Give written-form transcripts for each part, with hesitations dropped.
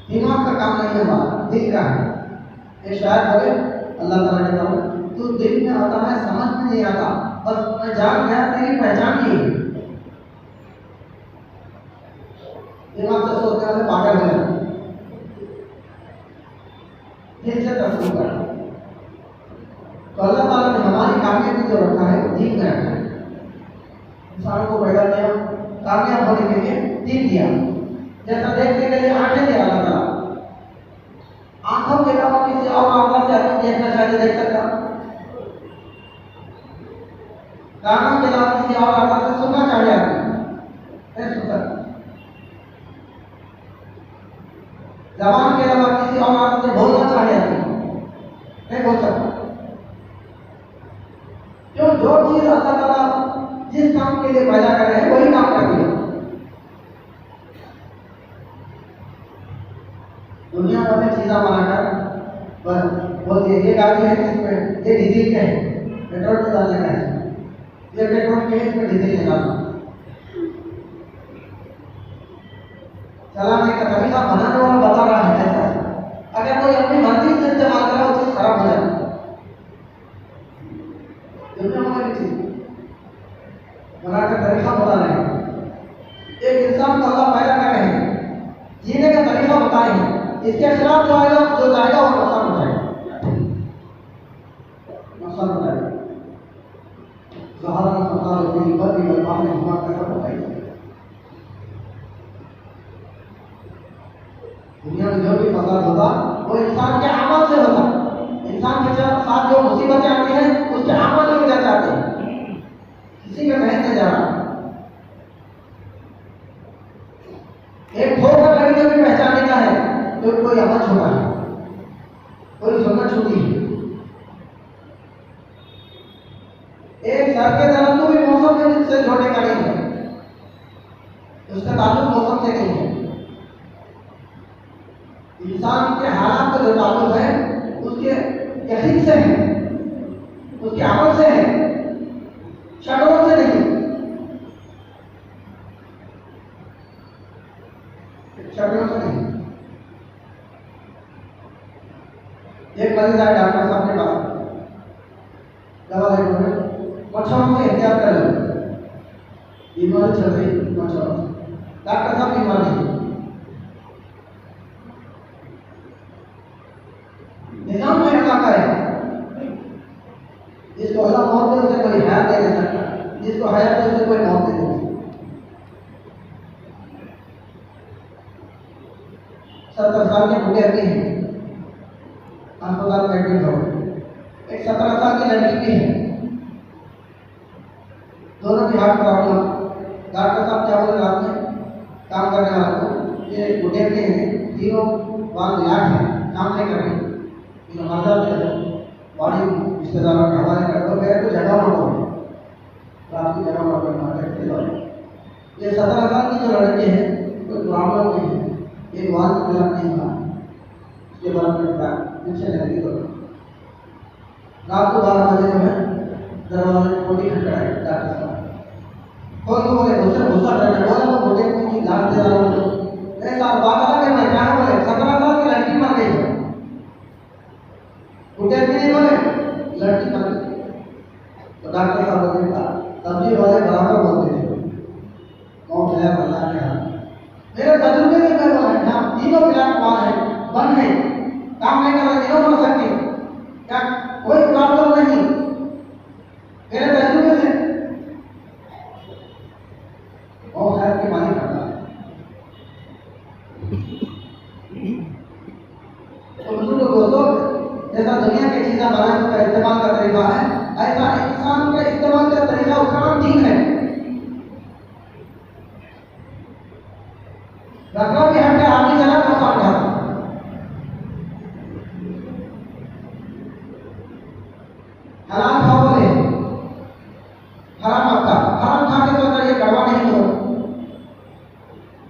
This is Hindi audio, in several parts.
दिमाग का काम नहीं है, हमारा दिल का है। ये शायद बोले अल्लाह ताला ने कहा तू दिल में आता है, समझ में नहीं आता, बस मैं जान गया तेरी पहचान नहीं है। दिमाग से सोचने वाले पागल हो जाते, दिल से तस्लीम कर। तो अल्लाह ताला ने हमारी कामयाबी जो रखा है वो दिल में रखा है। इंसान को पैदा किया, कामयाब होने के लिए दिल दिया, जैसा देखने के लिए आंखें दिया अल्लाह ताला। आंखों के अलावा किसी और आंखों से आदमी देखना चाहे देख सकता, कानों के अलावा किसी और आंखों से सुनना चाहे आदमी नहीं सुन सकता, जबान के अलावा किसी और आंखों से बोलना चाहे आदमी नहीं बोल सकता। जो चीज अल्लाह ताला जिस काम के लिए पैदा कर रहे हैं वही काम कर दिया। दुनिया में चीज़ा बनाकर बोलती है ये गाड़ी है इसमें ये डीजल का है, पेट्रोल में डालने का है, ये पेट्रोल के है इसमें डीजल निकालना, चलाने का तरीका बनाने वाला बता रहा है ऐसा। अगर कोई अपनी मर्जी से इस्तेमाल करे वो चीज़ खराब हो जाती है। दुनिया में चीज़ बनाकर तरीका बता रहे हैं, एक इंसान को अल्लाह पैदा कर रहे हैं, जीने का तरीका बताए हैं, इसके खिलाफ जो आएगा वो नुकसान उठाएगा, नुकसान उठाएगा। सहारा सरकार अपनी पर भी बर्बाद में हुआ कैसा बताइए। दुनिया में जो भी फसाद होता वो इंसान के अमल से होता। इंसान के साथ जो मुसीबतें आती हैं उसके अमल की वजह से आती है, किसी का मेहनत नहीं जा रहा। एक ठोकर लगी तो भी पहचाने का है तो कोई अमल छोड़ा है, कोई सुन्नत छूटी है। एक सर के दर्द को भी मौसम में से जोड़ने का नहीं है, उसका ताल्लुक मौसम से नहीं है। इंसान के हालात का जो ताल्लुक है उसके यकीन से है, उसके अमल से है, शक्लों से नहीं, शक्लों से नहीं। एक मरीज आए डॉक्टर साहब के पास, दवा लेने मच्छरों से एहतियात कर लो, बीमारी चल रही मच्छरों से। डॉक्टर साहब बीमार नहीं, निजाम में इलाका है, जिसको अल्लाह मौत दे उसे कोई हयात दे नहीं सकता, जिसको हयात दे उसे कोई मौत नहीं दे सकता। 70 साल के बूढ़े आदमी हैं, अस्पताल में एडमिट हो, एक 17 साल की लड़की भी है, दोनों की हार्ट प्रॉब्लम। डॉक्टर साहब क्या बोले रात में काम करने वाले को, ये बूढ़े के हैं, तीनों वाल लाट है, काम नहीं कर रहे, मर जाते हैं, बॉडी रिश्तेदारों के हवाले कर दो, मेरे को जगह ना हो, रात की जगह ना करना। ये 17 साल की जो लड़के हैं कोई प्रॉब्लम नहीं है, एक वाल मिला नहीं हुआ, उसके बाद में नीचे लगी तो रात को 12 बजे जो है दरवाजे खोली खटखटाई डॉक्टर साहब, कौन को बोले उससे गुस्सा करने बोला तो बोले की लाश दे रहा हूँ, मेरे साथ बात अलग है, मैं क्या बोले 17 साल की लड़की मर गई है, उठे भी नहीं बोले लड़की मर गई। तो डॉक्टर साहब ने कहा तबलीग वाले बराबर बोलते थे, कौन है अल्लाह के हाथ। मेरे तजुर्बे से मैं बोला हाँ तीनों मिलान कौन है बंद है, काम नहीं कर रहे, तीनों बोल सकते क्या कोई प्रॉब्लम नहीं, मेरे तजुर्बे से बहुत खैर की मानी करता है। तो दोस्तों जैसा दुनिया की चीज़ें बनाने का इस्तेमाल का तरीका है, ऐसा इंसान का इस्तेमाल का तरीका उसका नाम दीन है। रखना भी हट आदमी चला तो साथ था, हलाल खाओ बोले हराम आपका, हराम खा के सोच रही कड़वा नहीं हो,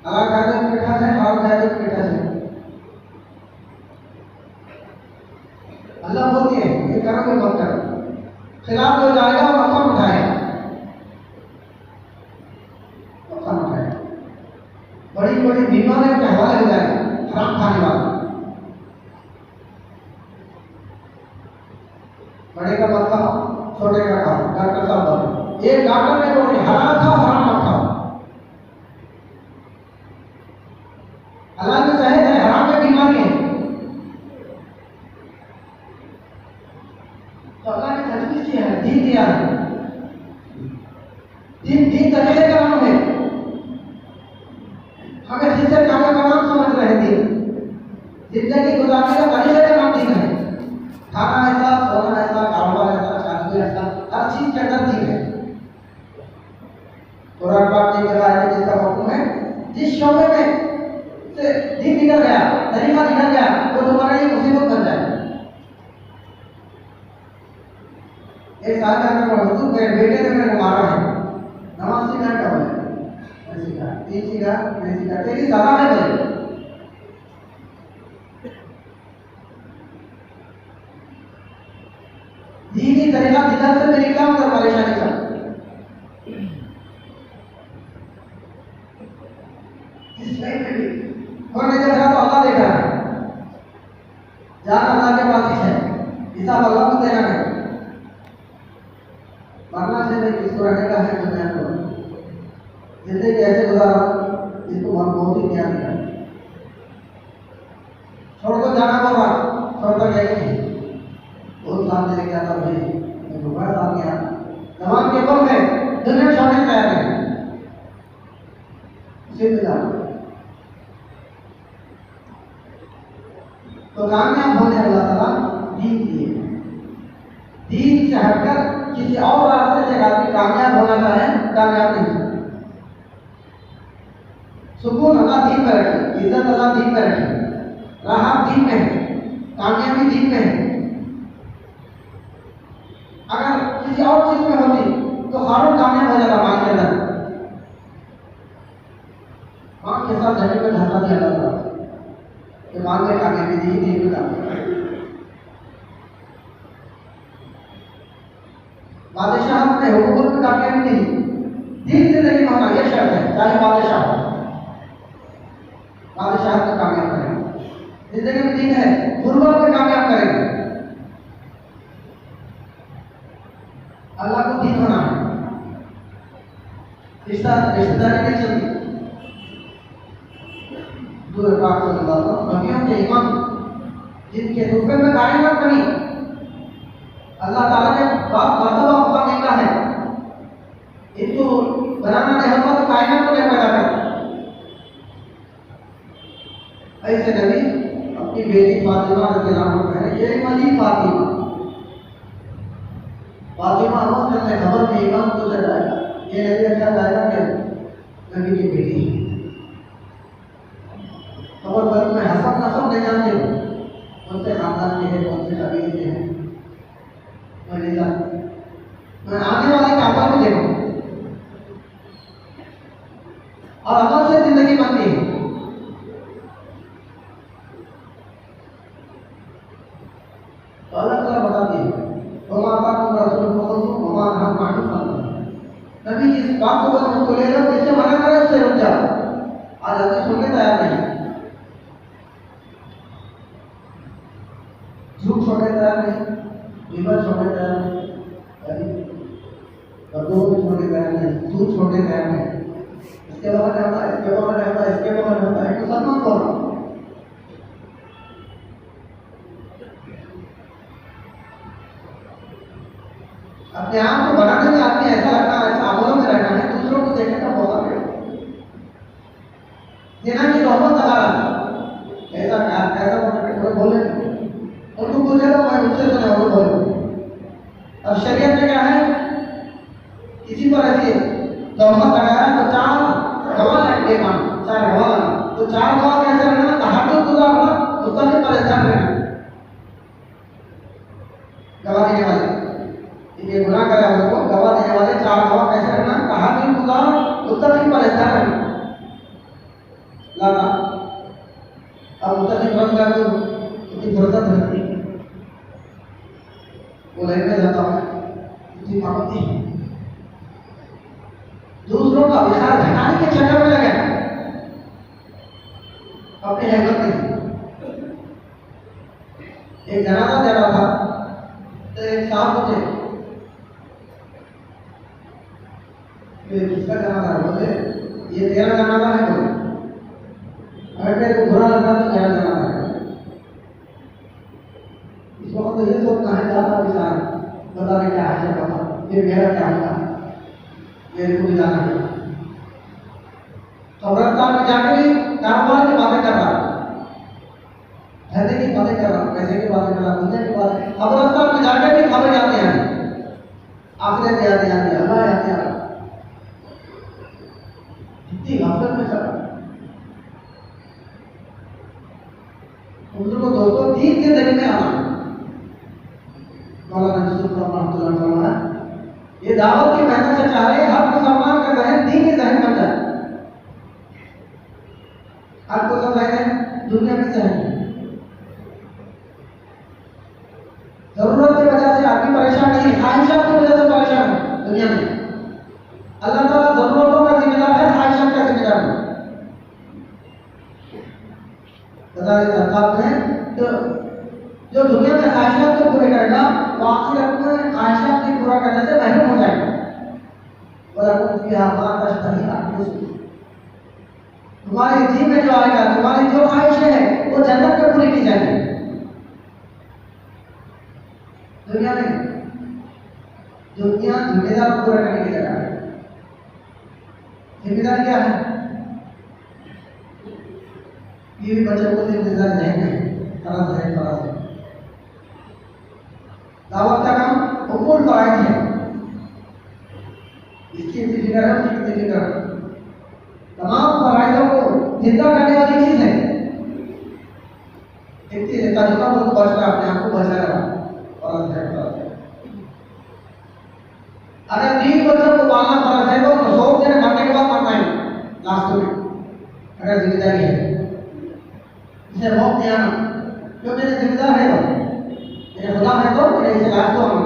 हलाल खाए तो मीठा से, हराम खाए तो मीठा से। अल्लाह बोलती है ये करोगे मत करो, खिलाफ हो जाएगा और नुकसान उठाएगा, नुकसान उठाएगा, बड़ी बड़ी बीमारियों के हवाले हो जाएगा। हराम खाने वाला। बड़े का मत खाओ, छोटे का खाओ, डॉक्टर साहब बोले, एक डॉक्टर ने बोले हलाल खाओ, हराम मत खाओ। हलाल में सेहत है, हराम में बीमारी है। तो अल्लाह ने तजवीज़ किया है, दीन दिया है। दीन तरीके का नाम है। हमें जिससे काम का नाम समझ रहे थे, जिंदगी गुजारने का तरीके का नाम दीन है। खाना ऐसा, सोना ऐसा, कारोबार ऐसा, शादी ऐसा, हर चीज के अंदर दीन है। कुरान पाक ने कहा है जिसका हुक्म है, जिस शोबे में से दीन निकल गया, तरीका निकल गया, वो तुम्हारे लिए मुसीबत बन जाए। एक साल का हुजूर के बेटे ने मेरे को मारा है, नमाज सीखा क्या बोले, मैं सीखा, तीन सीखा, मैं सीखा, तेरी सजा है बोले। दीनी तरीका जिधर से भी निकला उधर परेशानी का। इस लाइफ में भी और नहीं देख रहा तो अल्लाह देख रहा है। जान अल्लाह के पास ही है, हिसाब अल्लाह को देना है। मरना से नहीं, किसको रहने का है दुनिया को, जिंदगी कैसे गुजारा इसको हम बहुत ही ध्यान दिया। छोड़ तो जाना होगा, छोड़ तो जाएगी नहीं। बहुत सामने लेके आता भाई, मैं दोबारा सामने आया, जवान के बल है, दुनिया छोड़ने तैयार है, उसे मिला। तो कामयाब होने वाला ताला दीन दिए। दीन से हटकर किसी और रास्ते से आदमी कामयाब होना चाहे, कामयाब नहीं होता। सुकून अल्लाह दीन पर रखे, इज्जत अल्लाह दीन पर रखे, राहत दीन में है, कामयाबी दीन में है। अगर किसी और चीज में होती तो हारून कामयाब हो जाता मां के अंदर। मां के साथ जमीन में धक्का दिया जाता कि मां ने कामयाबी दी, दीन में कामयाबी। बादशाह ने हुकूमत में कामयाबी नहीं, दीन जिंदगी में होना यह शर्त है, चाहे बादशाह हो। बादशाह को कामयाब करेंगे, जिंदगी में दीन है, गुरबत में कामयाब करेंगे। अल्लाह को दीन होना है, रिश्तेदारी नहीं चलती। दूर पाक सल्लल्लाहु अलैहि वसल्लम नबियों के इमाम जिनके दूसरे में कायनात बनी, अल्लाह ताला ने बाप मर्तबा मौका मिलता है, इनको बनाना नहीं होता तो कायनात को नहीं पैदा करता। ऐसे नबी अपनी बेटी फातिमा रज़ियल्लाहु अन्हा को कहे, ये मजी फातिमा, फातिमा रोज करने खबर में इमाम को चढ़ाएगा, ये नबी अच्छा जाएगा कि नबी की बेटी है। खबर पर मैं हसन नसब नहीं जानते हो, कौन से खानदान के हैं, कौन से कबीले के हैं, मैं आने वाले का अमल भी देखूं और अमल से जिंदगी बनती है। तो अल्लाह ताला बता दिए, नबी जिस बात को बोले उसको ले लो, जिससे मना करे उससे रुक जाओ। आज आदमी सुनने तैयार नहीं, झूठ छोड़ने तैयार नहीं, गिबत छोड़ने तैयार नहीं, बदूब छोड़ने तैयार नहीं, झूठ छोड़ने तैयार नहीं। इसके बाद में होता है, इसके बाद में होता है, इसके बाद में होता है, तो सब मत बोलो। अपने आप को बनाने में आदमी ऐसा लगता है, ऐसा अमलों में रहना है, दूसरों को देखने का मौका मिले, देना की रहमत अल्लाह ऐसा ऐसा बोले, उनको पूछे तो मैं मुझसे सुने वो बोले। अब शरीयत में क्या है, किसी पर ऐसी तोहमत लगाया तो 4 गवाह लगेंगे, 4 गवाह, तो 4 गवाह कैसे रहना, तहज्जुद गुजारना, मुस्तकिल परेशान रहना। गवाह देने वाले ये गुनाह करे हमको, गवाह देने वाले 4 गवाह कैसे रहना, तहज्जुद गुजार, मुस्तकिल परेशान रहना। लाना अब मुस्तकिल बन गया तो उसकी फुर्सत है, वो लेने जाता है, उसकी पाबंदी है। दूसरों का विचार घटाने के चक्कर में लगे, अपनी हिम्मत नहीं। एक जनाजा दे रहा था, तो एक साहब मुझे किसका जनाजा है बोले, ये तेरा जनाजा है बोले, अगर तेरे को बुरा लग रहा तो तेरा जनाजा है। इस वक्त तो ये सोचना है जाता बेचारा, बता दे क्या हासिल का था, फिर मेरा क्या होगा, मेरे को भी जाना है। कब्रिस्तान में जाके भी कारोबार की बातें कर रहा, धंधे की बातें कर रहा, पैसे की बातें कर रहा, दुनिया की बातें। कब्रिस्तान में जाके भी खबर जाते हैं, आखिरत याद आती है, अल्लाह याद आ रहा, कितनी गफलत में चला। उनको दोस्तों दीन के जरिए में आना, मौलाना यूसुफ रहमतुल्लाह फरमाया, ये दावत की मेहनत से चाह रहे हर मुसलमान का जहन दीन के जहन बन जाए। आपको सब है दुनिया में जहन, जरूरत की वजह से आदमी परेशान नहीं है, ख्वाहिशात की वजह से परेशान है दुनिया में। अल्लाह ताला जरूरतों का जिम्मेदार है, ख्वाहिशात का जिम्मेदार है। है तो जो दुनिया में ख्वाहिशात को पूरे करेगा वो आखिरत में ख्वाहिशात को पूरा करने से महरूम हो जाएगा। तुम्हारे जी में जो आएगा, तुम्हारी जो ख्वाहिशें हैं वो जन्नत में पूरी की जाएगी। दुनिया जिम्मेदार पूरा करने की जगह है। जिम्मेदार क्या है? ये भी बच्चों को जिम्मेदार नहीं है, फर्ज है, फर्ज है। दावत का काम उम्मुल फराइज है, इसकी फिक्र है, उसकी फिक्र है। तमाम फराइजों को जिंदा करने वाली चीज है। एक चीज है तजुर्बा को बच रहा, अपने आप को बचा रहा, फर्ज है, फर्ज है। अगर 3 बच्चों को पालना फर्ज है तो 100 दिन मरने के बाद मरना है लास्ट में, अगर जिम्मेदारी है। इसे मौत नहीं आना, क्यों मेरे जिम्मेदार है, तो मेरे खुदा है, तो मेरे इसे लास्ट को आना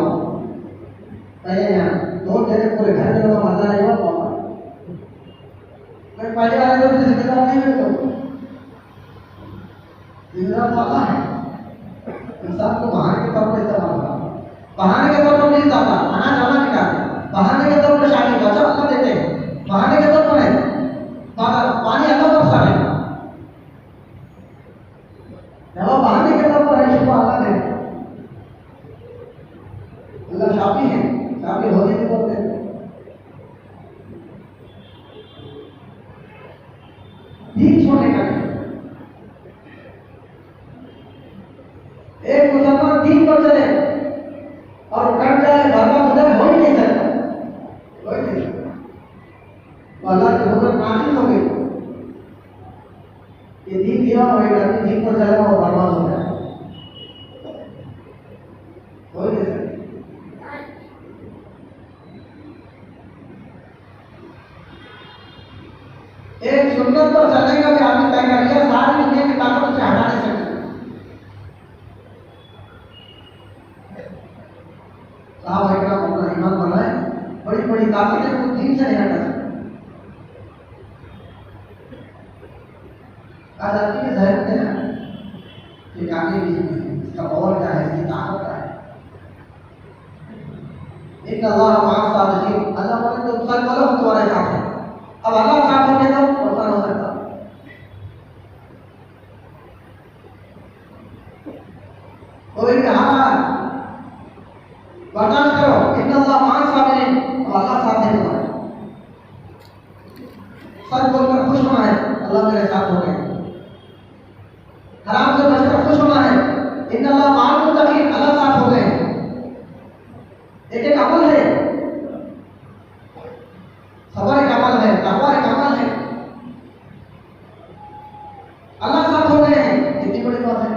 पहले यहाँ तो मेरे पूरे घर में लोग मरना नहीं हुआ। मैं पहले वाले लोग जिम्मेदार नहीं है, तो जिम्मेदार तो अल्लाह है। इंसान को बहाने के तौर पर इस्तेमाल होगा, बहाने के तौर पर नहीं जाता, अनाज अल्लाह निकालते, बहाने के तौर पर शादी बच्चा अल्लाह देते हैं, बहाने के तौर पर है पानी अल्लाह बख्शा है, बहाने के तौर पर है, शुक्र अल्लाह दे, अल्लाह शाफी है, शाफी होने के तौर पर दीन छोड़ने का। एक मुसलमान दीन पर चले और कट जाए, बर्बाद हो जाए, हो ही नहीं सकता, हो ही नहीं सकता। तो अल्लाह की हुक्म नाफिज हो गई, ये दीन दिया और एक आदमी दीन पर चलेगा और बर्बाद हो जाए, हो ही नहीं सकता। एक सुन्नत पर चलने का भी आदमी तय कर लिया, सारी दुनिया की ताकत उसे हटा नहीं सकती। साहब अपना ईमान बनाए, बड़ी बड़ी ताकतें को दीन से नहीं हटा सकते। आज आदमी के जहन में है कि आगे भी इसका पावर क्या है, इसकी ताकत क्या है। एक अल्लाह माफ सादिकीन, अल्लाह बोले तो सच बोलो हम तुम्हारे साथ हैं। अब अल्लाह साथ होंगे तो नुकसान हो सकता। कोई कहा बर्दाश्त करो, इन अल्लाह मान साबिरीन, अब अल्लाह साथ है तुम्हारे। सच बोलकर खुश होना है, अल्लाह मेरे साथ हो गए। हराम से बचकर खुश होना है, इन अल्लाह मान मुत्तकीन, अल्लाह साथ हो गए। एक एक अमल है, सबर एक अमल है, तकवा एक अमल है, अल्लाह साथ हो गए हैं, कितनी बड़ी बात है।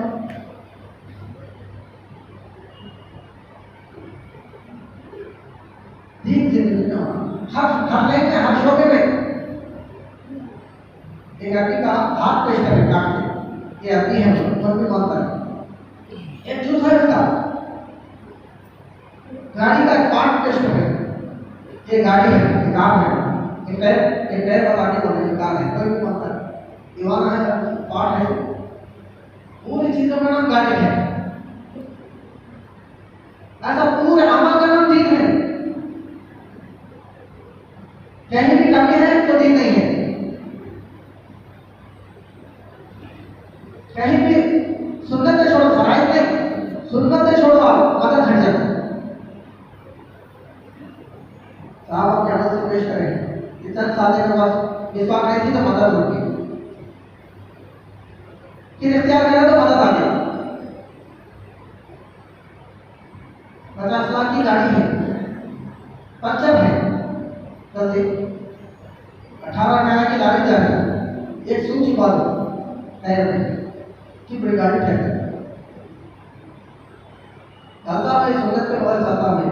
दीन जिंदगी में हर लाइन में, हर शोबे में एक आदमी का हाथ पेश करें काट के, ये आदमी है तो भी मानता है। एक जूस है इसका, गाड़ी का एक पार्ट पेश करें, ये गाड़ी है, ये कार है, एक टायर बताने वाले ये कार है, कोई भी मानता है। दीवाना है, पार्ट है, पूरी चीजों का नाम गाड़ी है। ऐसा पूरे अमल का नाम दीन है। कहीं भी कमी है तो दीन नहीं है, कहीं भी सुन्नत छोड़ो, फराइज नहीं, सुन्नत छोड़ो मदद हट जाता है। साहब क्या से पेश करें, इतना साले के पास विश्वास नहीं थी तो मदद रुक गई, फिर इख्तियार करा तो मदद आ गई। 50 लाख की गाड़ी है, पंचर है, 18 टायर की गाड़ी जा रही है, एक सूच छिपा दो टायर में कि बड़ी गाड़ी ठहर चलता है, सूरत के बगल चलता है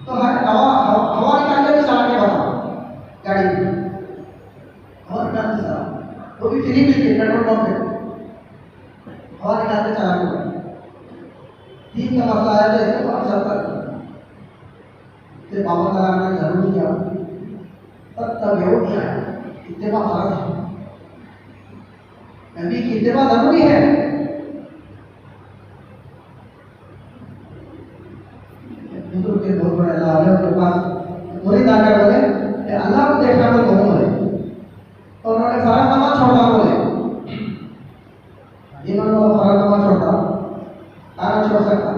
तो हवा निकाल के भी चला के बताओ गाड़ी में, हवा निकाल के चला, वो भी फ्री मिलती है पेट्रोल पंप पे, हवा निकाल के चला के तीन का मसला है तो इसके बाद चलता है पावर लगाना जरूरी क्या तब योग क्या है, इत्तेबा फर्ज है, नबी की इत्तेबा जरूरी है। बुजुर्ग के बहुत बड़े अल्लाह वाले उनके पास मुरीद आकर बोले कि अल्लाह को देखना तो बहुत है, तो उन्होंने सारा नमाज छोड़ा, बोले इन्होंने वो सारा नमाज छोड़ा, आना छोड़ सकता,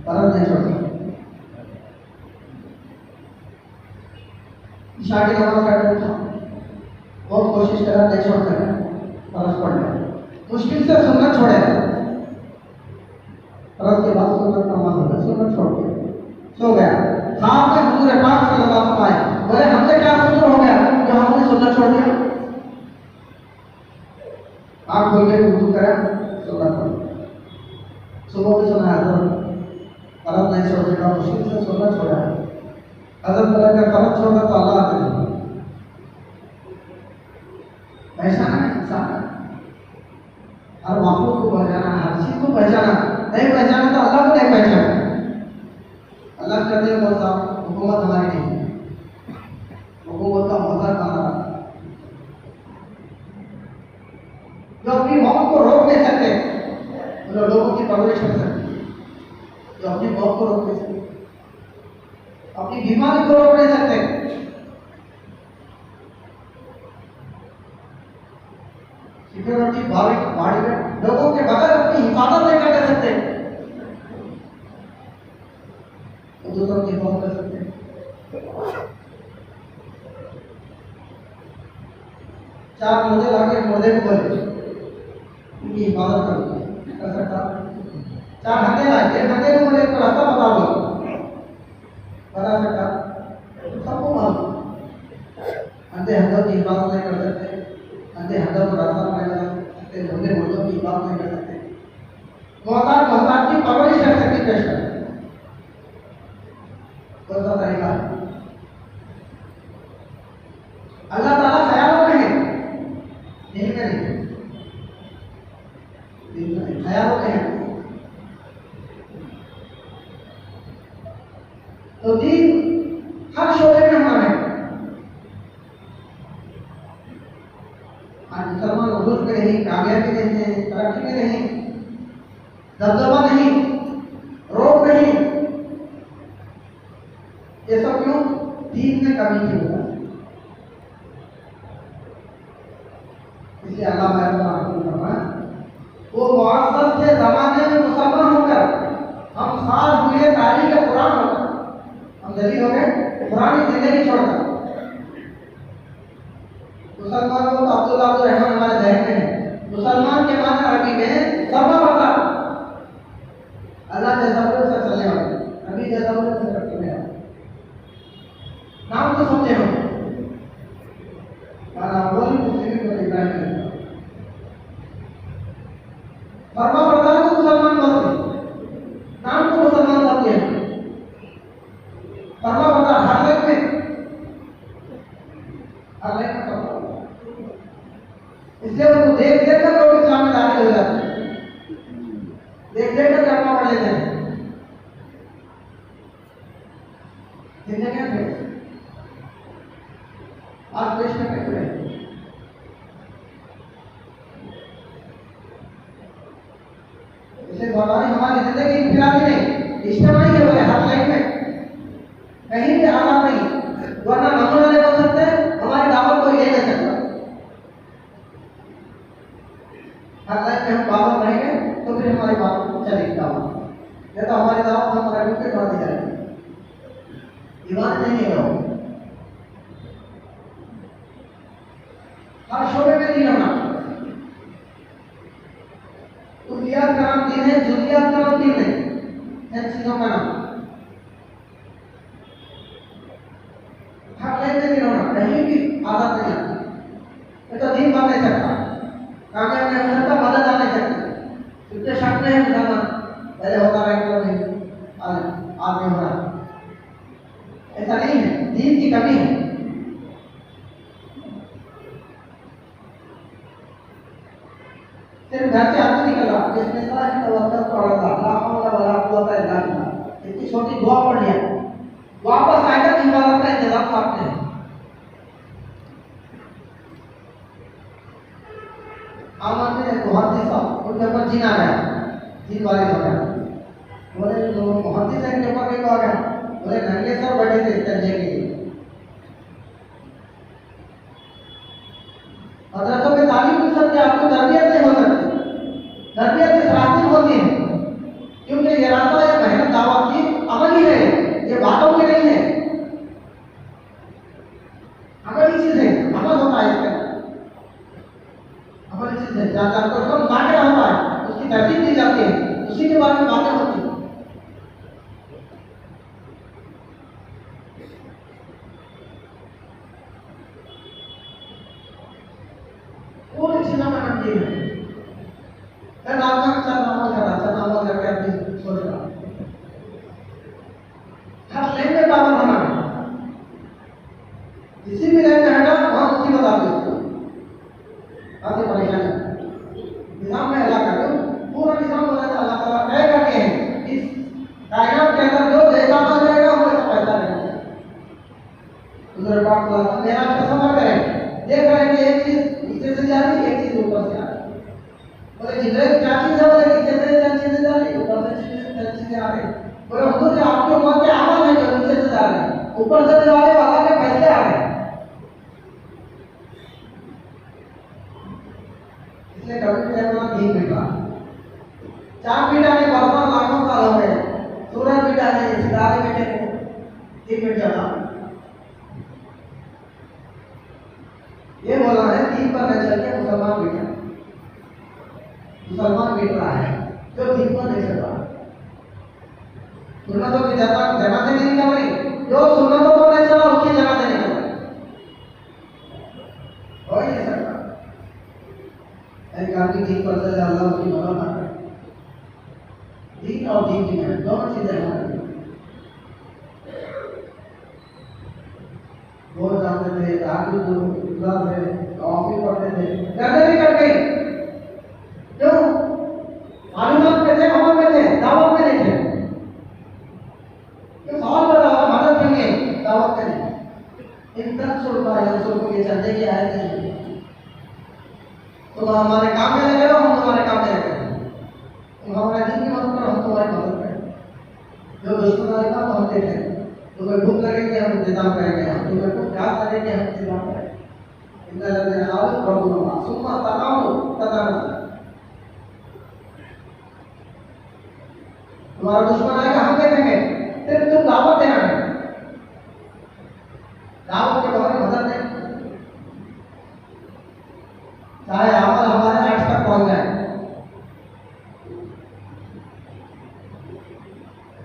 फर्ज नहीं छोड़ सकता, ईशा की नमाज का टाइम था, बहुत कोशिश करा नहीं छोड़ सका, फर्ज पड़ गया, मुश्किल से सुन्नत छोड़े, फर्ज के बाद सुन्नत नमाज हो गया, सुन्नत छोड़ दिया, सो गया। साहब ने हुजूर पाक सल्लल्लाहु अलैहि वसल्लम बोले हमसे क्या कसूर हो गया जो हमने सुन्नत छोड़ दिया? आँख खोल के वुज़ू करा, सुन्नत पढ़, सुबह भी सुना है फर्ज नहीं छोड़ सका, मुश्किल से सुन्नत छोड़ा है, हज़रत बोला कि फर्ज छोड़ा तो अल्लाह आते नहीं, पहचाना इंसान, हर मामूल को पहचाना, हर चीज को पहचाना, नहीं पहचाना तो अल्लाह को नहीं पहचाना। अल्लाह कहते हैं बहुत साहब हुकूमत हमारी नहीं है, हुकूमत का मोहताज हमारा, जो अपनी मौत को रोक नहीं सकते जो लोगों की परवरिश कर सकते, जो अपनी मौत को रोक नहीं सकते, अपनी बीमारी को रोक नहीं सकते, सिक्योरिटी बॉडी में लोगों के बगैर अपनी हिफाजत नहीं कर सकते, तो दूसरों की हिफाजत कर सकते हैं। 4 मुर्दे लाके मुर्दे को बोले उनकी हिफाजत कर सकता, 4 हंडे लाए, 1 हंडे को बोले एक रास्ता बता दो, बता सकता, सबको मालूम अंधे हंधों की हिफाजत नहीं कर सकते, अंधे हंधों को रास्ता नहीं कर सकते, मुर्दे मुर्दों की हिफाजत नहीं कर सकते, मोहताज की परवरिश कर सकती, पेश कर कौन सा तरीका है? अल्लाह ताला ख्यालों में है, दिल में नहीं, दिल में नहीं, ख्यालों में है। तो दीन हर शोबे में हमारा है। आज मुसलमान उरूज में नहीं, कामयाबी नहीं है, तरक्की में नहीं, दबदबा नहीं, रोक नहीं, ये सब क्यों? दीन में कमी की वजह से। इसलिए अल्लाह फरमाया वो मुअज़्ज़ज़ के ज़माने में मुसलमान होकर हम साल हुए तारीख कुरान होकर हम दलील हो गए पुरानी जिंदगी छोड़कर। मुसलमान को तो अब्दुल्लाह अब्दुल रहमान हमारे जहन में है, मुसलमान के माने अरबी में सबा पता, अल्लाह जैसा बोले सब चलने वाले, नबी जैसा बोले सब करने वाले, नाम तो समझे हो फरमा बरदार को मुसलमान बोलते, नाम को मुसलमान समझे, फरमा बरदार हर लेख में इसलिए उनको देख देख कर लोग इस्लाम में दाखिल हो जाते हैं, देख देख कर कर्मा पढ़ लेते हैं, जिंदगी आज देश में कैसे रहे? हमारी जिंदगी इंफरादी नहीं, इज्तिमाई है बोले हर लाइन में, कहीं भी आजाद नहीं, वरना नमूना नहीं बन सकते, हमारी दावत कोई ले नहीं सकता। हर लाइन में हम पाबंद रहेंगे तो फिर हमारी बात चलेगी दावत, नहीं तो हमारी दावत हम रख के बढ़ती जाएगी। ईमान नहीं है वो, हर शोबे में दीन होना, कुलियात का नाम दीन है, जुलियात का नाम दीन है, इन चीजों का नाम हर लाइन में दीन होना, कहीं भी आजाद नहीं आता, ये तो दीन बन नहीं सकता, कामयाब नहीं हो सकता, मदद आ नहीं सकती। इतने शक में है मुसलमान पहले होता रहेगा नहीं आदमी हो रहा, ऐसा नहीं है, दीन की कमी है। सिर्फ घर से आदमी निकला, बिस्मिल्लाह तवक्कल पढ़ा था, ला हौला वला कुव्वता इल्ला बिल्लाह, इतनी छोटी दुआ पढ़ लिया, वापस आएगा तो इबादत का इंतजाम सामने है। आमद में मुहद्दिस साहब उनके ऊपर जिन आ गया, जिन वाले हो गया, बोले मुहद्दिस के ऊपर नहीं आ गया, बोले नंगे सर बैठे थे तर्जे के लिए। मदरसों में तालीम मिल सकती है, आपको तरबियत नहीं हो सकती, तरबियत इस रास्ते में होती है, क्योंकि ये रास्ता है मेहनत दावत की अमली है, ये बातों की नहीं है, अमली चीज है, अमल होता है इसका, अमली चीज है, जहाँ तो उसका मुज़ाकरा होता है, उसकी तरतीब दी जाती है, उसी के बारे में बातें होती है। पूरी चीजों का नाम दीन है। मैं नाम का चल नमाज करके अपनी सोच रहा, हर लाइन में पाबंद होना, किसी भी लाइन में हटा वहां मुसीबत आती है, आती परेशानी, निजाम में अल्लाह का पूरा निजाम बोला था, अल्लाह ताला तय करके हैं, इस कायनात के अंदर जो जैसा आ जाएगा वो ऐसा पैदा रहेगा। उधर बात बोला मेरा का सफर करें, देख रहे हैं कि एक चीज नीचे से जा रही है, एक चीज ऊपर से आ रही है, बोले जिधर क्या चीज है, बोले नीचे से क्या चीजें जा रही है, ऊपर से क्या चीजें आ रही है, बोले हुजूर आपके उम्मत के अमल है जो नीचे से जा रहे हैं, ऊपर से जा रहे हैं, अल्लाह के फैसले आ रहे हैं। इसलिए कभी भी अपना दीन बिगड़ा, चांद पीटा ने बरसों लाखों साल हो गए, सूरज पीटा ने सितारे पीटे को दीन मिट जाता, ये बोला है दीन पर न चल के मुसलमान बिगड़ा, मुसलमान बिगड़ रहा है जो दीन पर नहीं चल रहा, सुन्नतों की जमातें नहीं निकल रही, जो सुन्नतों पर नहीं चला उसकी जमातें निकल रही, हो ही नहीं सकता। एक आदमी दीन पर चले, अल्लाह उसकी मदद ना करे, दीन और दीन की मेहनत दोनों चीजें हमारे वो जाते थे, आगे जो गुजरात थे, ऑफिस पढ़ते थे, गर्दन भी कट गई, क्यों? मालूमात में थे, अमल में थे, दावत में नहीं थे, क्यों? सवाल कर रहा था, मदद के लिए, दावत के लिए, इन तक सुनता है, को ये चलने की आयत नहीं, तुम हमारे काम में लगे हो, हम तुम्हारे काम में लगे, तुम हमारे दिन की मदद करो, हम तुम्हारी मदद करें, जो दुश्मन आएगा तो हम देखें, तुम्हें भूख लगेगी हम इंतजाम करेंगे, हम तुम्हें को प्यास लगेगी हम इंतजाम करेंगे, इतना लगे आओ प्रभु सुम्मा तकाओ तकाना, तुम्हारा दुश्मन आएगा हम देखेंगे, सिर्फ तुम दावत देना है, दावत के बारे में मदद नहीं, चाहे अमल हमारे आज तक पहुंच जाए,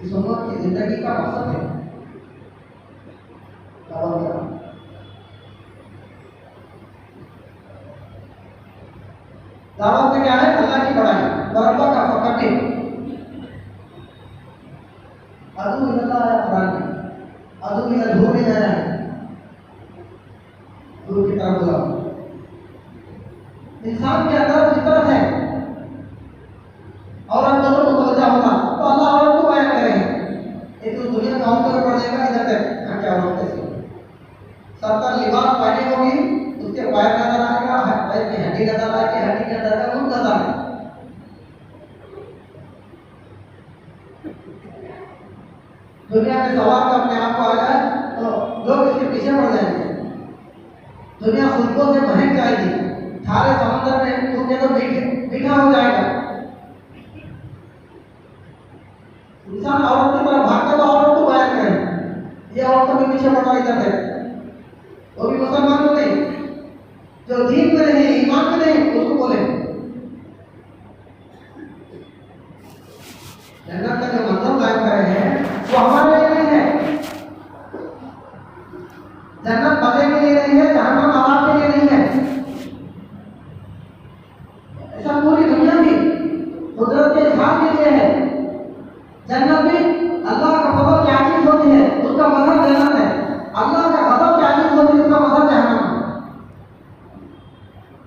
इस उम्मत की जिंदगी का मकसद है दावत में क्या है? अल्लाह की बड़ाई, बरब्बा का फकटे, अदू इल्लाह या कुरान में, अदू इल्लाह धूप में आया है, गुरु की तरफ बुलाओ, इंसान के अंदर फितरत है, और हम दोनों को बचा होगा तो अल्लाह औरत को बयान करेंगे, ये तो दुनिया में औरतों को पड़ जाएगा, इधर तक यहाँ क्या औरत कैसे सबका लिबास पहने होगी, उसके पैर नजर आएगा, पैर की हड्डी नजर आएगी, हड्डी के अंदर का खून नजर आएगा, दुनिया में सवार का अपने आप को आ जाए तो लोग इसके पीछे पड़ जाएंगे। दुनिया खुशबू से महक जाएगी, सारे समंदर में तुमने तो मीठा हो जाएगा। इंसान औरत की तरफ भागता तो औरत को बयान करें, ये औरत के पीछे पड़ा इधर है, वो भी मुसलमान को नहीं, जो दीन में नहीं ईमान में नहीं उसको बोले। जन्नत का जो मंजर कायम करे हैं वो हमारे लिए नहीं है। जन्नत मजे के लिए नहीं है, जहन्नम अज़ाब के लिए नहीं है। ऐसा पूरी दुनिया भी कुदरत के इज़हार के लिए है। जन्नत भी अल्लाह का फज़ल क्या चीज होती है उसका मज़हर जन्नत है, अल्लाह का गज़ब क्या चीज होती है उसका मज़हर जहन्नम है।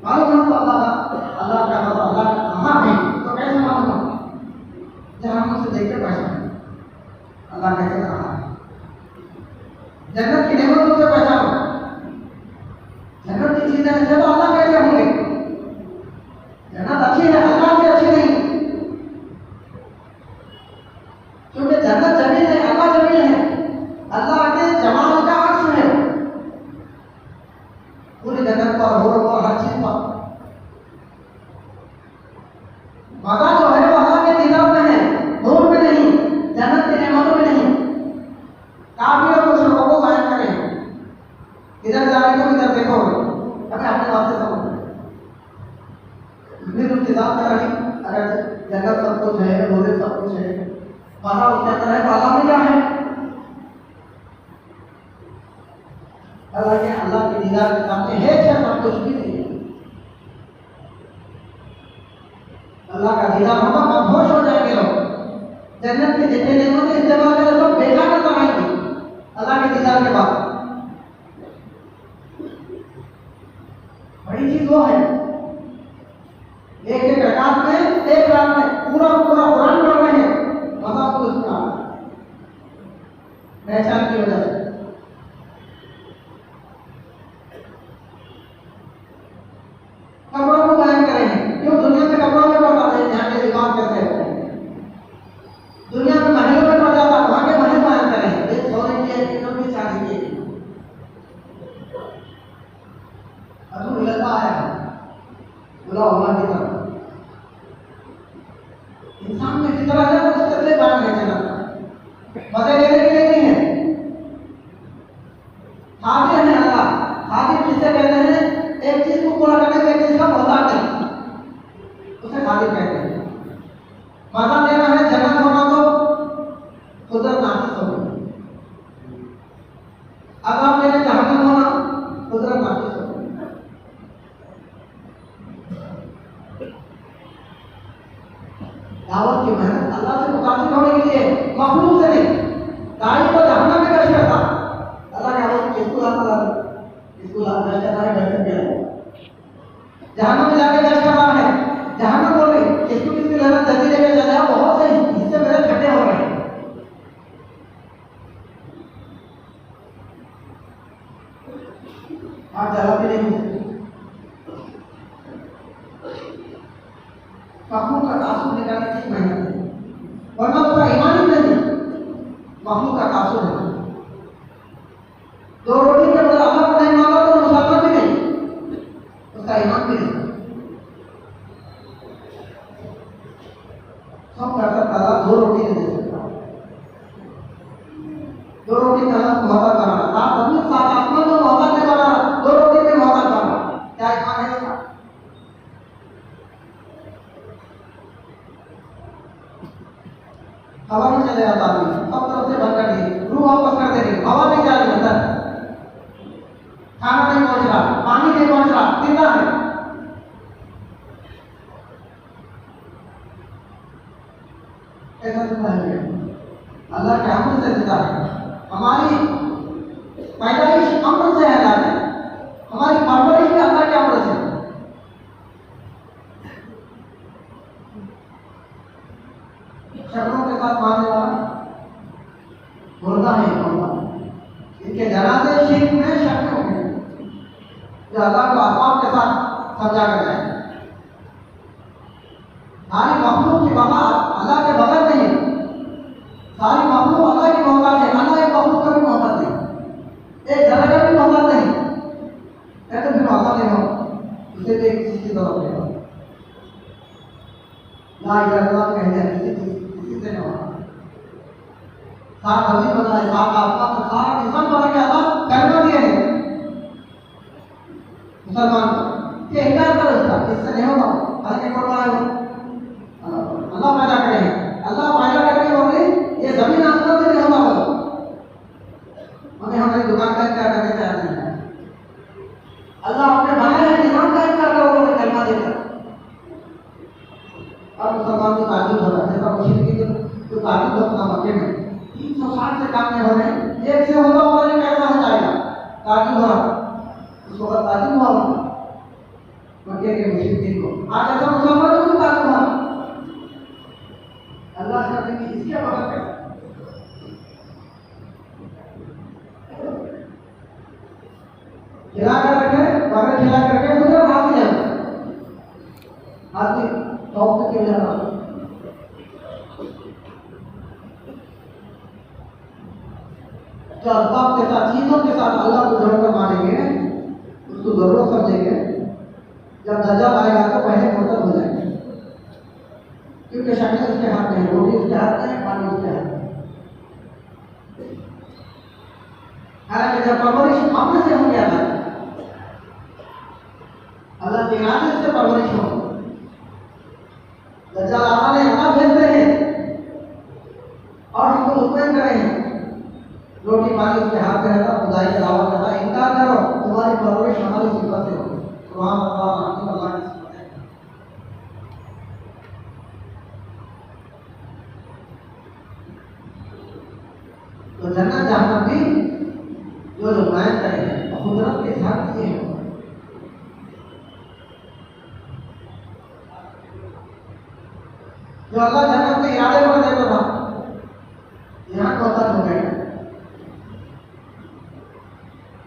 मालूम है तो अल्लाह का गज़ब अल्लाह कहाँ है तो कैसे मालूम है? जहन्नम से देख के पहचान अल्लाह कैसे कहा है। जन्नत की नेमतों से पहचानो, जन्नत की चीजें हैं तो अल्लाह कैसे होंगे? जन्नत अच्छी है, अल्लाह से अच्छी नहीं, क्योंकि जन्नत जमीन है, अल्लाह जमीन है, अल्लाह के जमाल का अक्स है। पूरी जन्नत पर हो हर चीज पर मजा जो है वो अल्लाह के दीदार में है, नूर में नहीं, जन्नत की नेमतों में नहीं। काफिर और मुशरिकों को बयान करें, इधर जाने को इधर देखो, हमें अपने वास्ते समझ इंतजाम कर रही। अगर जन्नत सब कुछ है, रोजे सब कुछ है, मजा उसके अंदर है तो अल्लाह में क्या है? अल्लाह के दीदार के सामने है क्या? सब कुछ भी नहीं है। अल्लाह का दीदार होगा मदहोश हो जाएंगे लोग। जन्नत के जितने नेमतें इस्तेमाल करें सब बेकार कर समाएंगे अल्लाह के दीदार के बाद। बड़ी चीज वो है, एक एक रकात में एक रात में पूरा पूरा कुरान पढ़ रहे हैं, मजा तो उसका पहचान की वजह से। कब्रों को बयान करेंगे, क्यों दुनिया में कब्रों में पढ़ता है यहाँ के इमाम कैसे होते हैं, दुनिया में महलों में पढ़ जाता वहां के महल बयान करेंगे, एक सोने की एक किलो की चांदी की अभी लगा आया बोला अल्लाह की तरफ। इंसान में जितना है उसके लिए बात नहीं चला, मजे लेने के लिए नहीं है। हाजिर है अल्लाह, हाजिर किसे कहते हैं? एक चीज को पूरा करने से एक चीज का मोहताज नहीं, उसे हाजिर कहते हैं। मजा देना है जन्नत होना तो कुदरत नाफिज होगी, अज़ाब देने जहन्नम होना कुदरत नाफिज होगी। दावत की मेहनत अल्लाह से मुतासिर होने के लिए, मखलूक से नहीं। दाई को जहन्नम में कश करता अल्लाह के हवाले किसको आता है, इसको कश करता है, बैठ के जहन्नम में जाके कश कर रहा है। जहन्नम बोल रही किसको किसकी लेना जल्दी लेके चले आओ, बहुत से हिस्से मेरे छठे हो रहे हैं। आप जगह भी नहीं मखलूक का तासुर निकालने की मेहनत है, वरना उसका ईमान ही नहीं। मखलूक का तासुर है, दो रोटी के बदले अल्लाह को नहीं मांगा तो मुसलमान भी नहीं, उसका ईमान भी नहीं। सब कर सकता अल्लाह दो रोटी नहीं दे सकता, दो रोटी में अल्लाह को मोहताज बना, सात जमीन सात आसमान में मोहताज नहीं बना, दो रोटी में मोहताज बना। क्या ईमान है इसका? हवा में चले जाता आदमी, सब तरफ से बंद कर दी, रूह वापस कर देंगे, हवा नहीं जा रही अंदर, खाना नहीं पहुंच रहा, पानी नहीं पहुंच रहा, जिंदा है। ऐसा जिंदा है अल्लाह के अमर से जिंदा है। हमारी पैदाइश अमर से है, हमारी परवरिश भी अल्लाह के अमर से। शक्लों के साथ मारने वाला मुर्दा है, इनके जनाजे शिर्क में शक हो गए, जो अल्लाह को असबाब के साथ समझा कर जाए। सारी मखलूक की बगा अल्लाह के बगैर नहीं, सारी मखलूक अल्लाह की मोहताज सात जमीन बनाए, सात आसमान, सारा निजाम बना के अल्लाह कलमा दिए हैं मुसलमान को। ये इनकार करो इसका, इससे नहीं होगा। हल्के कौन बनाए हो? अल्लाह पैदा करे हैं। अल्लाह पैदा करके बोले ये जमीन आसमान से नहीं होगा। बोलो हमें हमारी दुकान का इनकार करने चाहते हैं। अल्लाह अपने बनाए हैं निजाम का इनकार करोगे में कलमा देकर। अब मुसलमान को ताजुब हो रहा है, जैसा मुश्किल की तो ताजुब होता मक्के में 360 से काम नहीं हो रहे, एक से होगा और ये कैसा हो जाएगा? ताजुब हो रहा, उस वक्त ताजुब हुआ मक्के के मुश्किल को। आज ऐसा मुसलमान को भी ताजुब हुआ। अल्लाह कहते हैं कि इसके बगल पे खिला कर रखे, बगल खिला करके उधर भाग जाए आदमी टॉप तक के जाना। जो असबाब के साथ, चीजों के साथ अल्लाह को जोड़कर मानेंगे, उसको जरूरत समझेंगे, जब दज्जाल आएगा तो पहले मुर्तद हो जाएंगे, क्योंकि शक्ल उसके हाथ में है, रोटी उसके हाथ में है, पानी उसके हाथ में। हालांकि जब परवरिश हमने से हो गया था, अल्लाह के इरादे से परवरिश हो, दज्जाल आने अल्लाह भेजते हैं और हमको मुतमईन करे हैं, रोटी पानी उसके हाथ में रहता, खुदाई का दावा करता, इनकार करो, तुम्हारी परवरिश हमारी सिफत से हो। सुभान अल्लाह, अल्लाह की सिफत है। तो जन्नत जहन्नम भी जो नुमाइश करे हैं कुदरत के साथ ये है। जो अल्लाह जन्नत के इरादे कर देता था, यहाँ कोता हो गया,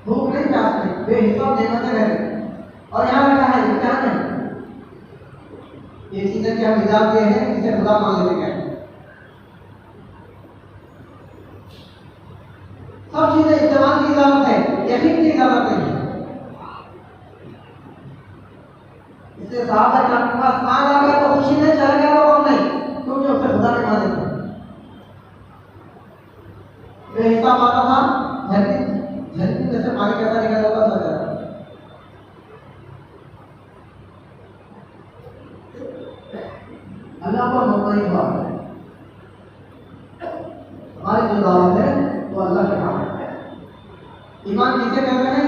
भूख नहीं, प्यास नहीं, बेहिसाब नेमतें रहती, और यहाँ लिखा है इम्तिहान है, ये चीजें कि हम इजाज़त दिए हैं, इसे खुदा मांग लेते हैं। सब चीजें इस्तेमाल की इजाजत है, यकीन की इजाजत नहीं है। इसलिए साहबा के पास मांग आ गया तो खुशी नहीं, चल गया तो हम नहीं, क्योंकि उससे खुदा ने मान देता। बेहिसाब आता था, झलकी जैसे पानी कैसा निकल जाता था। अल्लाह को मुतमईन हुआ, हमारी जो दावत है वो अल्लाह के नाम है। ईमान किसे कहते हैं?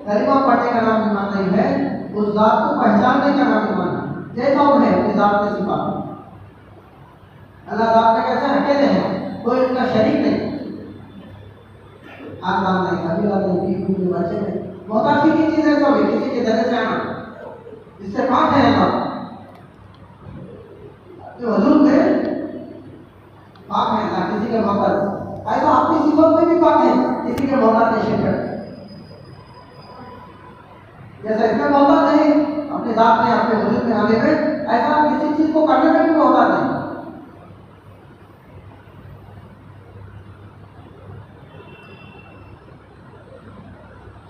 कलिमा पढ़ने का नाम ईमान नहीं है, उस जात को पहचानने का नाम ईमान है। जैसा वो है अपनी जात में सिफात, अल्लाह जात में कैसे अकेले हैं, कोई उनका शरीक नहीं, खानदान नहीं, कबीला नहीं, बीवी बच्चे नहीं, मोहताजी की चीज है सब, किसी के जगह से आना, जिससे पाक है अल्लाह जो वजूद में पाक है ना, किसी के मोहताज, ऐसा अपनी सिफत में भी पाक है, किसी के मोहताज नहीं शिरक करते। जैसा इसमें मोहताज नहीं अपने जात में, अपने वजूद में आने में, ऐसा किसी चीज को करने में भी मोहताज नहीं।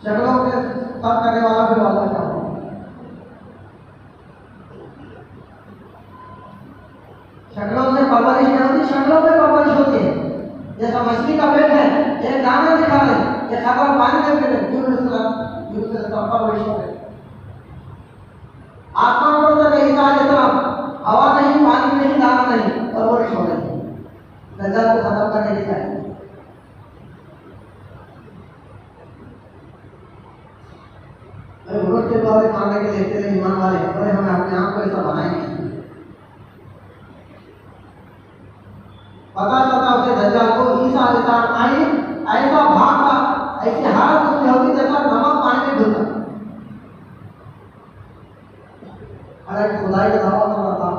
शक्लों के सब करने वाला भी अल्लाह का है। शक्लों से परवरिश नहीं होती, शक्लों में परवरिश होती है। जैसा मछली का पेट है, एक दाना दिखा रहे, एक खबर पानी में पेट है, परवरिश हो गई। आसमान पर तक ईसा अलैहिस्सलाम, हवा नहीं, पानी नहीं, दाना नहीं, परवरिश हो गई। दज्जाल को खत्म करने के लिए भगवत के द्वारा मानने के लिए ईमान वाले हैं, अरे हमें अपने आप को ऐसा बनाएंगे। पता चलता उसे दज्जाल को ईसा अलैहिस्सलाम आए, ऐसा भागता, ऐसी हालत उसमें होती जैसा नमक पानी में घुलता। हालांकि खुदाई का दावा कर रहा था,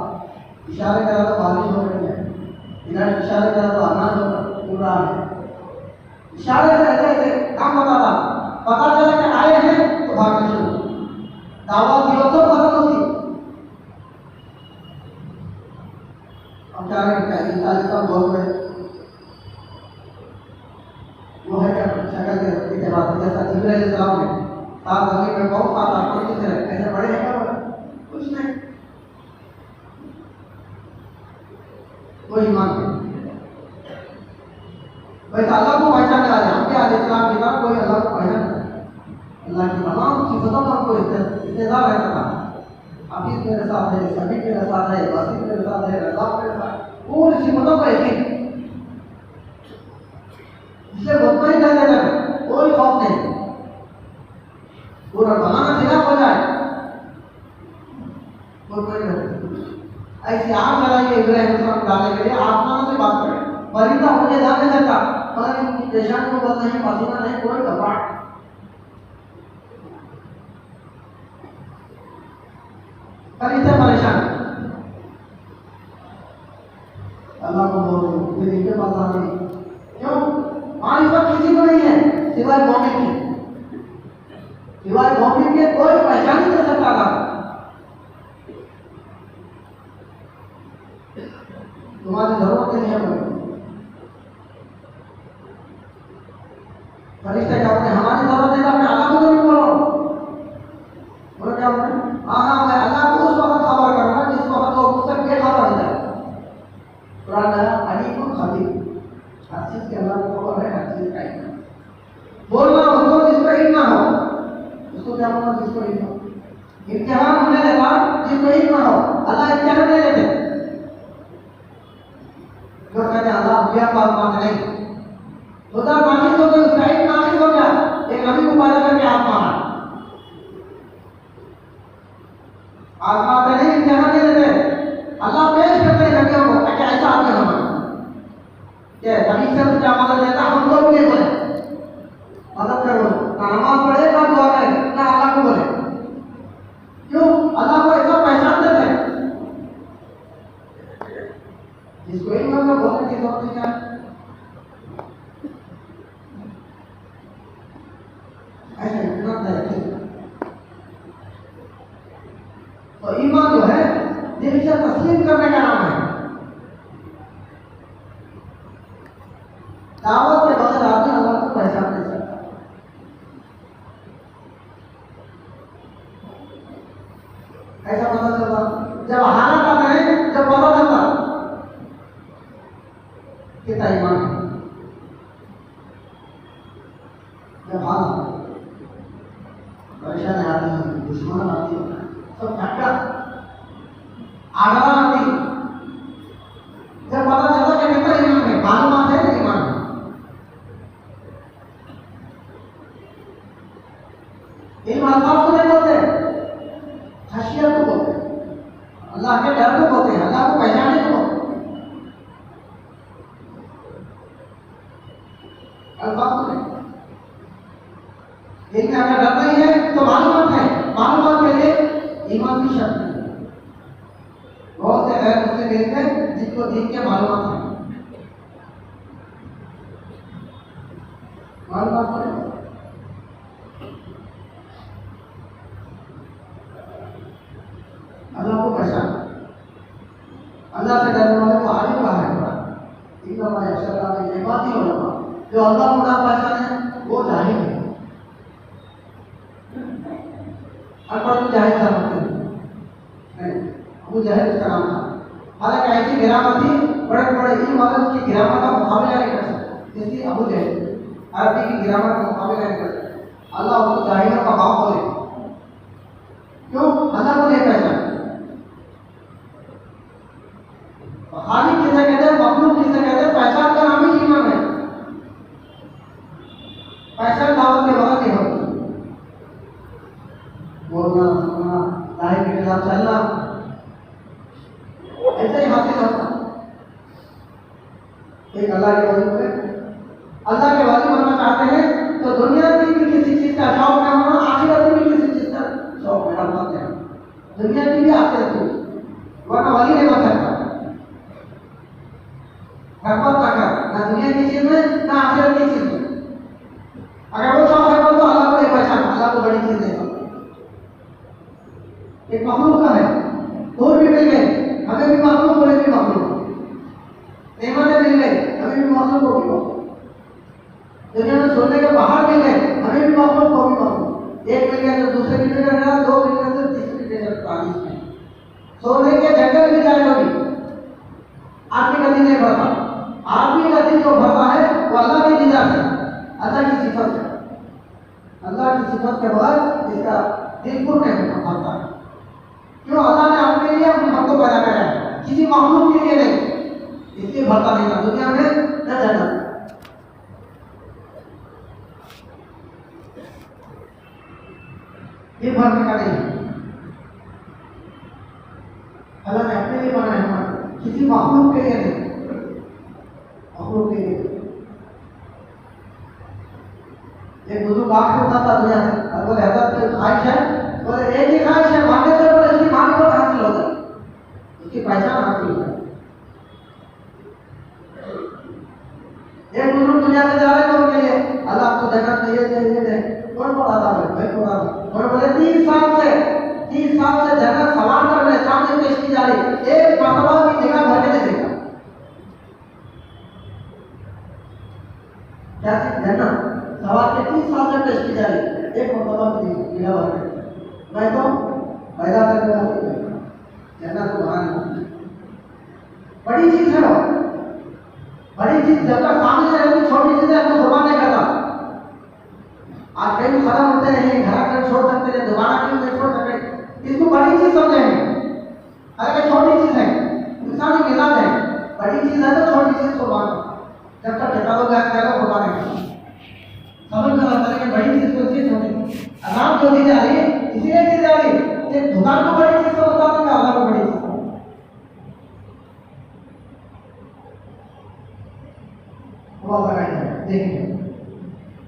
इशारे करा तो बारिश हो रही है, इशारे करा तो अनाज हो रहा है, इशारे से ऐसे ऐसे काम बताता। पता चला कि आए हैं तो भागना शुरू, दावा दिया तो खत्म होती। अब क्या है, ईसा अलैहिस्सलाम बोल रहे, वो है क्या शक्ल के बाद जैसा जिब्रील अलैहिस्सलाम ने सात जमीन में बहुत सात आसमान से ऐसे बड़े हैं क्या? कुछ नहीं, वो ईमान है। वैसे अल्लाह को पहचानने वाले अंबिया अलैहिस्सलाम की तरह कोई अल्लाह को पहचान अल्लाह की तमाम सिफतों का हमको इस्तेदार रहता था। हफीज मेरे साथ है, सभी मेरे साथ है, वसीम मेरे साथ है, रज़ा मेरे साथ, पूरी सिफतों का यकीन जिसे मुतमईन रहने लगे, कोई खौफ नहीं, पूरा जमाना खिलाफ हो जाए मुतमईन रहने। ऐसी आग लगाइए इब्राहिम अलैहिस्सलाम डालने के लिए, आसमानों से बात करें, परिंदा मुझे जा नहीं सकता, मगर इनकी पेशानी को बंद नहीं, पसीना नहीं, कोई घबराहट फरिश्ते परेशान। अल्लाह को बोल ये इनके पास आ गई, क्यों? मारिफत किसी को नहीं है सिवाय मोमिन के, सिवाय मोमिन के कोई पहचान नहीं कर सकता था। तुम्हारी जरूरत नहीं है बोले फरिश्ते क्या बोलते, हमारी जरूरत नहीं, अपने अल्लाह को जरूर बोलो। बोलो क्या बोलते, हाँ मैं अल्लाह को उस वक्त खबर करूंगा जिस वक्त वो मुझसे बेखबर हो जाए। कुरान में अलीकुल खबीर, हर चीज के अल्लाह को खबर है, हर चीज का इल्म। बोलना उसको जिसको इल्म ना हो, उसको क्या बोलना जिसको इल्म हो। इम्तिहान होने लगा जिसको इल्म ना हो, अल्लाह इम्तिहान नहीं लेते। जो कहते अल्लाह अंबिया पास मांग नहीं, खुदा नाकिस हो गया, उसका इल्म नाकिस हो गया, एक नबी को पैदा करके आप मांगा, आसमान पे नहीं इम्तिहान नहीं देते। अल्लाह पेश करते हैं नबियों को, ताकि ऐसा आगे हम ये नबी से क्या मदद लेता, हम लोग नहीं बोले मदद करो, ना नमाज पढ़े ना दुआ करे ना अल्लाह को बोले, क्यों? अल्लाह को ऐसा पहचान देते हैं जिसको एक मतलब बोलने की जरूरत नहीं है। ऐसे इतना है तो ईमान जो है दिल से तस्लीम करने का नाम है। दावत के बगैर आदमी अल्लाह को पहचान नहीं सकता। ऐसा पता चलता जब हालत आते हैं, जब पता चलता कितना ईमान है। जब हालत परेशानी आती है, दुश्मन आती है, सब धक्का आगरा आती, जब पता चला कि कितना ईमान है, मालूमात है कि ईमान है। इन अल्फाज को नहीं बोलते, खशियत को बोलते, अल्लाह के डर को बोलते हैं, अल्लाह को पहचानने को बोलते, अल्फाज को नहीं। इनमें अगर डर नहीं है तो मालूमात है, मालूमात के लिए ईमान की शर्त है। बहुत से गैर मुस्लिम मिलते हैं जिनको दीन के मालूमात है, मालूमात है। अल्लाह को पहचान, अल्लाह से डरने वाले को आगे कहा है इबादी उलमा, जो अल्लाह को ना पहचाने वो जाहिल है। अकबर को जाहिल था नहीं, अबू जहल उसका नाम था। हालांकि ऐसी गिरावत थी, बड़े बड़े इल्म वाले उसकी गिरावत का मुकाबला नहीं कर सकते, जैसी अबू जहल अरबी की गिरावत का मुकाबला नहीं कर सकते। अल्लाह उसको जाहिलों का बाप बोले, क्यों? अल्लाह को नहीं पहचान। खाली किसे कहते हैं, मखलूक किसे कहते हैं, पहचान का नाम ही ईमान है। पहचान दावत के बगैर नहीं होती, बोलना सुनना लाइफ के खिलाफ चलना ऐसे ही हासिल होता। एक अल्लाह के वली बोले, अल्लाह के वली बनना चाहते हैं तो दुनिया की भी किसी चीज का शौक न होना, आखिरत की भी किसी चीज का शौक मेरा मत है, दुनिया की भी आखिरत की, वरना वली नहीं बन सकता। रगबत ताकत ना दुनिया की चीज में ना आखिरत की चीज में। अगर वो शौक है तो अल्लाह को नहीं पहचान, अल्लाह को बड़ी चीज नहीं पता। एक मखलूक का है, दूर भी मिल गए हमें भी मखलूक, बोले भी मखलूक, नेमतें मिल गई हमें भी मखलूक को भी मखलूक, दुनिया में सोने के पहाड़ मिल गए हमें भी मखलूक को भी मखलूक। एक मिल गया तो दूसरे की नजर रहा, दो मिल गए तो तीसरी की नजर तालीस में। सोने के जंगल भी जाए कभी आदमी का दिल नहीं भरता, आदमी का दिल जो भरता है वो अल्लाह की अल्लाह की सिफत के बाद इसका बिल्कुल नहीं भरता। क्यों? अल्लाह ने अपने लिए हमको पैदा कराया, किसी मखलूक के लिए नहीं, इसलिए भरता नहीं था दुनिया में न जन्नत। ये भरने का नहीं, अल्लाह ने अपने लिए बनाया हमारा, किसी मखलूक के लिए नहीं, मखलूक के लिए। एक बुजुर्ग आंख उठा था दुनिया से, और बोले हजरत ख्वाहिश है, बोले एक ही ख्वाहिश है, मांगने से बोले इसकी मांग हासिल हो गई, उसकी पहचान हासिल हो गई। एक बुजुर्ग दुनिया से जा रहे थे, उनके लिए अल्लाह आपको जन्नत दे, कौन पढ़ा था? मैं पढ़ा था। और बोले 30 साल से जन्नत सवाल कर रहे, सामने पेश की जा रही, एक मरतबा भी निगाह भर के नहीं देखा। क्या जन्नत सवाल के 30 साल से पेश की जा रही, एक मरतबा भी निगाह भर के। मैं तो पैदा करने वाली जन्नत को बनाने बड़ी चीज है, बड़ी चीज जब तक सामने रहती, छोटी चीजें हमको जुबान नहीं करता। आज कहीं खत्म होते हैं, घर आकर छोड़ सकते हैं, दोबारा क्यों नहीं छोड़ सकते, इसको बड़ी चीज समझे हैं। अगर छोटी चीज है, इंसानी मिजाज है, बड़ी चीज है तो छोटी चीज को मान, जब तक किताबों का क्या होगा नहीं समझ में आता है कि बड़ी चीज को चीज छोटी आराम जो दी जा रही है, इसीलिए दी जा रही है। एक दुकान को बड़ी चीज समझता है, अल्लाह को बड़ी चीज वो देखिए,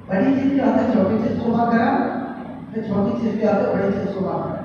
बड़ी चीज के आते छोटी चीज को मान करा, छोटी चीज के आते बड़ी चीज को मान करा।